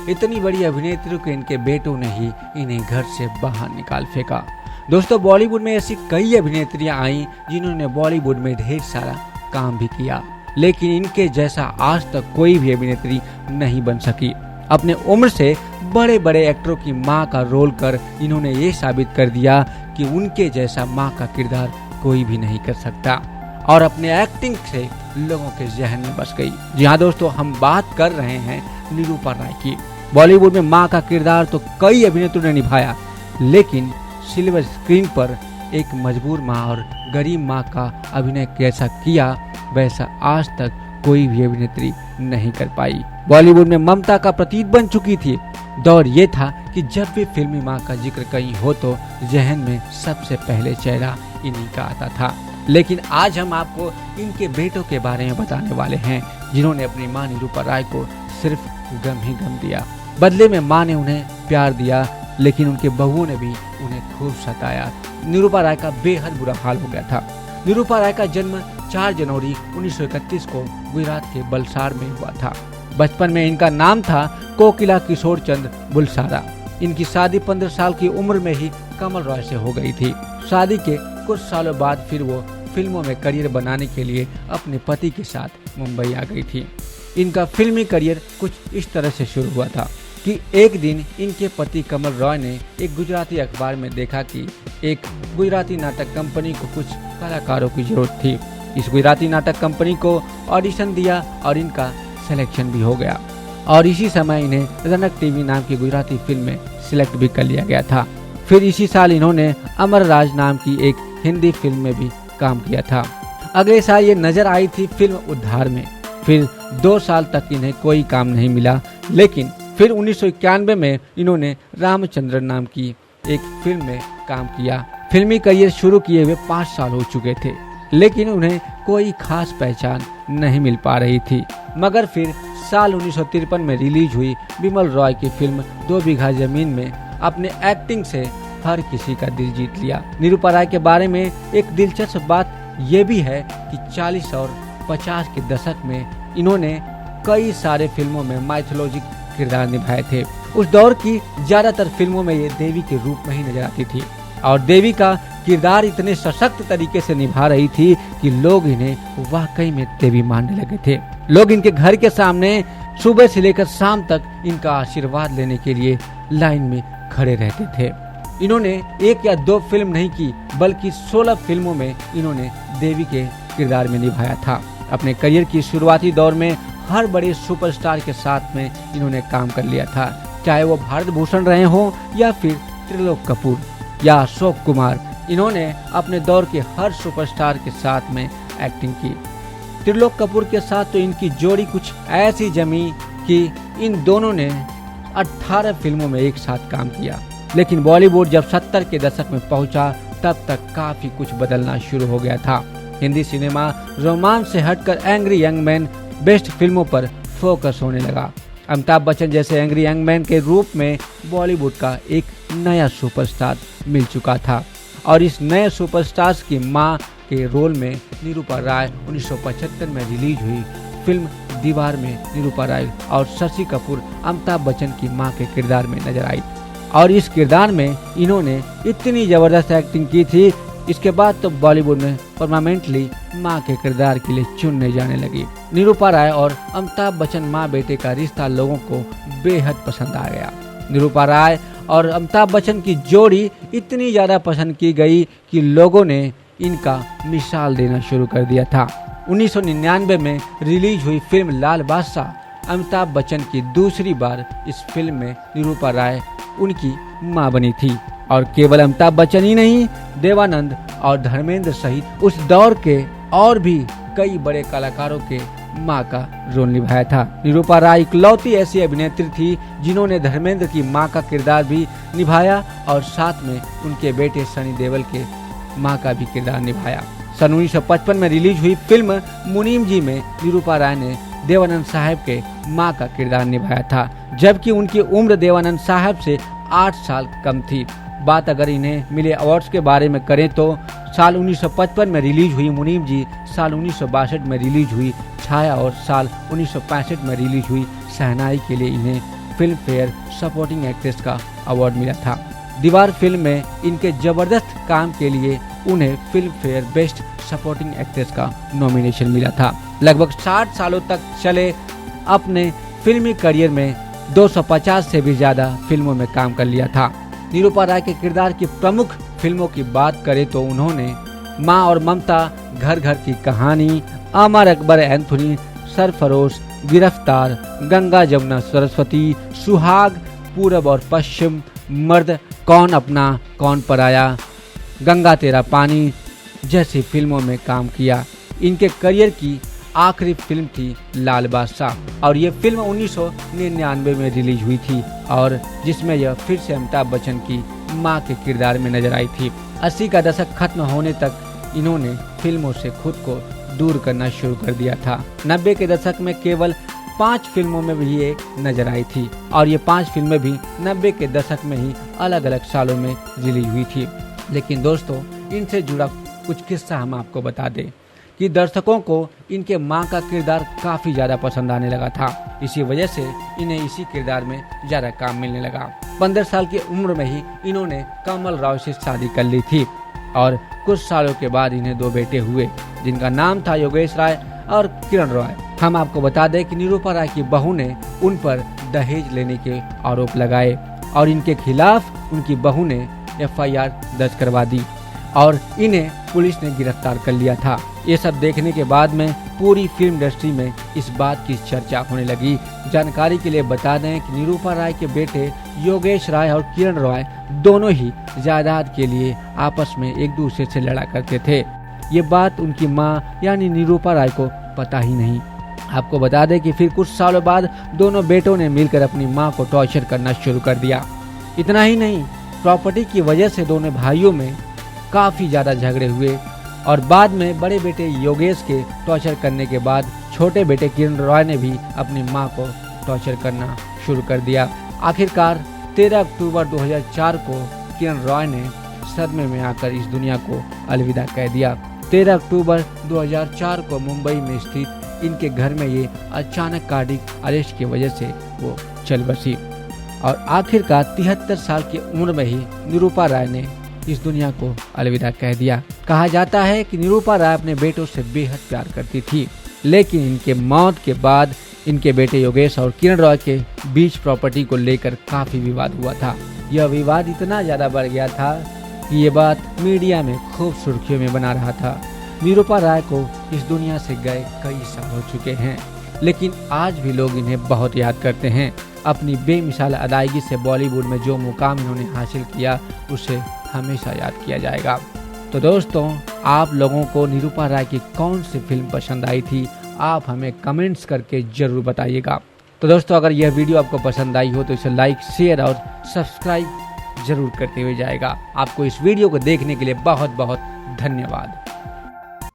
इतनी बड़ी अभिनेत्री को इनके बेटों ने ही इन्हें घर से बाहर निकाल फेंका। दोस्तों, बॉलीवुड में ऐसी कई अभिनेत्रियां आई जिन्होंने बॉलीवुड में ढेर सारा काम भी किया, लेकिन इनके जैसा आज तक कोई भी अभिनेत्री नहीं बन सकी। अपने उम्र से बड़े बड़े एक्टरों की मां का रोल कर इन्होंने ये साबित कर दिया कि उनके जैसा मां का किरदार कोई भी नहीं कर सकता, और अपने एक्टिंग से लोगों के जहन में बस गई। जी हाँ दोस्तों, हम बात कर रहे हैं निरूपा राय की। बॉलीवुड में मां का किरदार तो कई अभिनेत्रियों ने निभाया, लेकिन सिल्वर स्क्रीन पर एक मजबूर मां और गरीब मां का अभिनय कैसा किया वैसा आज तक कोई भी अभिनेत्री नहीं कर पाई। बॉलीवुड में ममता का प्रतीक बन चुकी थी। दौर ये था कि जब भी फिल्मी मां का जिक्र कहीं हो तो जहन में सबसे पहले चेहरा इन्हीं का आता था। लेकिन आज हम आपको इनके बेटों के बारे में बताने वाले हैं, जिन्होंने अपनी मां निरूपा राय को सिर्फ गम ही गम दिया। बदले में मां ने उन्हें प्यार दिया, लेकिन उनके बहुओं ने भी उन्हें खूब सताया। निरूपा राय का बेहद बुरा हाल हो गया था। निरूपा राय का जन्म 4 जनवरी 1931 को गुजरात के बलसाड़ में हुआ था। बचपन में इनका नाम था कोकिला किशोर चंद बुलसारा। इनकी शादी 15 साल की उम्र में ही कमल रॉय से हो गई थी। शादी के कुछ सालों बाद फिर वो फिल्मों में करियर बनाने के लिए अपने पति के साथ मुंबई आ गई थी। इनका फिल्मी करियर कुछ इस तरह से शुरू हुआ था कि एक दिन इनके पति कमल रॉय ने एक गुजराती अखबार में देखा कि एक गुजराती नाटक कंपनी को कुछ कलाकारों की जरूरत थी। इस गुजराती नाटक कंपनी को ऑडिशन दिया और इनका सिलेक्शन भी हो गया, और इसी समय इन्हें रनक टीवी नाम की गुजराती फिल्म में सिलेक्ट भी कर लिया गया था। फिर इसी साल इन्होंने अमर राज नाम की एक हिंदी फिल्म में भी काम किया था। अगले साल ये नजर आई थी फिल्म उद्धार में। फिर 2 साल तक इन्हें कोई काम नहीं मिला, लेकिन फिर 1991 में इन्होंने रामचंद्रन नाम की एक फिल्म में काम किया। फिल्मी करियर शुरू किए हुए 5 साल हो चुके थे, लेकिन उन्हें कोई खास पहचान नहीं मिल पा रही थी। मगर फिर साल 1953 में रिलीज हुई बिमल रॉय की फिल्म 2 बीघा जमीन में अपने एक्टिंग से हर किसी का दिल जीत लिया। निरूपा राय के बारे में एक दिलचस्प बात यह भी है कि 40 और 50 के दशक में इन्होंने कई सारे फिल्मों में माइथोलॉजिक किरदार निभाए थे। उस दौर की ज्यादातर फिल्मों में ये देवी के रूप में ही नजर आती थी, और देवी का किरदार इतने सशक्त तरीके से निभा रही थी कि लोग इन्हें वाकई में देवी मानने लगे थे। लोग इनके घर के सामने सुबह से लेकर शाम तक इनका आशीर्वाद लेने के लिए लाइन में खड़े रहते थे। इन्होंने 1 या 2 फिल्म नहीं की, बल्कि 16 फिल्मों में इन्होंने देवी के किरदार में निभाया था। अपने करियर की शुरुआती दौर में हर बड़े सुपरस्टार के साथ में इन्होंने काम कर लिया था, चाहे वो भारत भूषण रहे हों या फिर त्रिलोक कपूर या अशोक कुमार। इन्होंने अपने दौर के हर सुपरस्टार के साथ में एक्टिंग की। त्रिलोक कपूर के साथ तो इनकी जोड़ी कुछ ऐसी जमी कि इन दोनों ने 18 फिल्मों में एक साथ काम किया। लेकिन बॉलीवुड जब 70 के दशक में पहुंचा, तब तक काफी कुछ बदलना शुरू हो गया था। हिंदी सिनेमा रोमांस से हटकर एंग्री यंग मैन बेस्ट फिल्मों पर फोकस होने लगा। अमिताभ बच्चन जैसे एंग्री यंग मैन के रूप में बॉलीवुड का एक नया सुपरस्टार मिल चुका था, और इस नए सुपरस्टार्स की मां के रोल में निरूपा राय 1975 में रिलीज हुई फिल्म दीवार में निरूपा राय और शशि कपूर अमिताभ बच्चन की मां के किरदार में नजर आई, और इस किरदार में इन्होंने इतनी जबरदस्त एक्टिंग की थी। इसके बाद तो बॉलीवुड में परमानेंटली मां के किरदार के लिए चुनने जाने लगी। निरूपा राय और अमिताभ बच्चन मां बेटे का रिश्ता लोगों को बेहद पसंद आ गया। निरूपा राय और अमिताभ बच्चन की जोड़ी इतनी ज्यादा पसंद की गई कि लोगों ने इनका मिसाल देना शुरू कर दिया था। 1999 में रिलीज हुई फिल्म लाल बादशाह अमिताभ बच्चन की दूसरी बार इस फिल्म में निरूपा राय उनकी मां बनी थी, और केवल अमिताभ बच्चन ही नहीं, देवानंद और धर्मेंद्र सहित उस दौर के और भी कई बड़े कलाकारों के मां का रोल निभाया था। निरूपा राय इकलौती ऐसी अभिनेत्री थी जिन्होंने धर्मेंद्र की मां का किरदार भी निभाया, और साथ में उनके बेटे सनी देओल के मां का भी किरदार निभाया। सन 1955 में रिलीज हुई फिल्म मुनीम जी में निरूपा राय ने देवानंद साहब के मां का किरदार निभाया था, जबकि उनकी उम्र देवानंद साहब से 8 साल कम थी। बात अगर इन्हें मिले अवार्ड्स के बारे में करें तो साल 1955 में रिलीज हुई मुनीम जी, साल 1962 में रिलीज हुई छाया और साल 1965 में रिलीज हुई शहनाई के लिए इन्हें फिल्म फेयर सपोर्टिंग एक्ट्रेस का अवार्ड मिला था। दीवार फिल्म में इनके जबरदस्त काम के लिए उन्हें film fair best supporting actress का नॉमिनेशन मिला था। लगभग 60 सालों तक चले अपने फिल्मी करियर में 250 से भी ज्यादा फिल्मों में काम कर लिया था। निरूपा राय के किरदार की प्रमुख फिल्मों की बात करें तो उन्होंने माँ और ममता, घर घर की कहानी, अमर अकबर एंथोनी, सरफरोश, गिरफ्तार, गंगा जमुना सरस्वती, सुहाग, पूरब और पश्चिम, मर्द, कौन अपना कौन पराया, गंगा तेरा पानी जैसी फिल्मों में काम किया। इनके करियर की आखिरी फिल्म थी लाल बादशाह और ये फिल्म 1999 में रिलीज हुई थी और जिसमें यह फिर से अमिताभ बच्चन की मां के किरदार में नजर आई थी। 80 का दशक खत्म होने तक इन्होंने फिल्मों से खुद को दूर करना शुरू कर दिया था। 90 के दशक में केवल 5 फिल्मों में भी ये नजर आई थी और ये 5 फिल्में भी 90 के दशक में ही अलग अलग सालों में रिलीज हुई थी। लेकिन दोस्तों, इनसे जुड़ा कुछ किस्सा हम आपको बता दें कि दर्शकों को इनके मां का किरदार काफी ज्यादा पसंद आने लगा था। इसी वजह से इन्हें इसी किरदार में ज्यादा काम मिलने लगा। 15 साल की उम्र में ही इन्होंने कमल राव से शादी कर ली थी और कुछ सालों के बाद इन्हें 2 बेटे हुए जिनका नाम था योगेश राय और किरण रॉय। हम आपको बता दें कि निरूपा राय की बहू ने उन पर दहेज लेने के आरोप लगाए और इनके खिलाफ उनकी बहू ने FIR दर्ज करवा दी और इन्हें पुलिस ने गिरफ्तार कर लिया था। ये सब देखने के बाद में पूरी फिल्म इंडस्ट्री में इस बात की चर्चा होने लगी। जानकारी के लिए बता दें कि निरूपा राय के बेटे योगेश राय और किरण रॉय दोनों ही जायदाद के लिए आपस में एक दूसरे से लड़ा करते थे। ये बात उनकी मां यानी निरूपा राय को पता ही नहीं। आपको बता दें कि फिर कुछ सालों बाद दोनों बेटों ने मिलकर अपनी मां को टॉर्चर करना शुरू कर दिया। इतना ही नहीं, प्रॉपर्टी की वजह से दोनों भाइयों में काफी ज्यादा झगड़े हुए और बाद में बड़े बेटे योगेश के टॉर्चर करने के बाद छोटे बेटे किरण रॉय ने भी अपनी मां को टॉर्चर करना शुरू कर दिया। आखिरकार 13 अक्टूबर 2004 को किरण रॉय ने सदमे में आकर इस दुनिया को अलविदा कह दिया। 13 अक्टूबर 2004 को मुंबई में स्थित इनके घर में ये अचानक कार्डियक अरेस्ट की वजह से वो चल बसी और आखिरकार 73 साल की उम्र में ही निरूपा राय ने इस दुनिया को अलविदा कह दिया। कहा जाता है कि निरूपा राय अपने बेटों से बेहद प्यार करती थी, लेकिन इनके मौत के बाद इनके बेटे योगेश और किरण रॉय के बीच प्रॉपर्टी को लेकर काफी विवाद हुआ था। यह विवाद इतना ज्यादा बढ़ गया था कि ये बात मीडिया में खूब सुर्खियों में बना रहा था। निरूपा राय को इस दुनिया से गए कई साल हो चुके हैं, लेकिन आज भी लोग इन्हें बहुत याद करते हैं। अपनी बेमिसाल अदायगी से बॉलीवुड में जो मुकाम इन्होंने हासिल किया उसे हमेशा याद किया जाएगा। तो दोस्तों, आप लोगों को निरूपा राय की कौन सी फिल्म पसंद आई थी, आप हमें कमेंट्स करके जरूर बताइएगा। तो दोस्तों, अगर यह वीडियो आपको पसंद आई हो तो इसे लाइक, शेयर और सब्सक्राइब जरूर करते हुए जाएगा। आपको इस वीडियो को देखने के लिए बहुत बहुत धन्यवाद।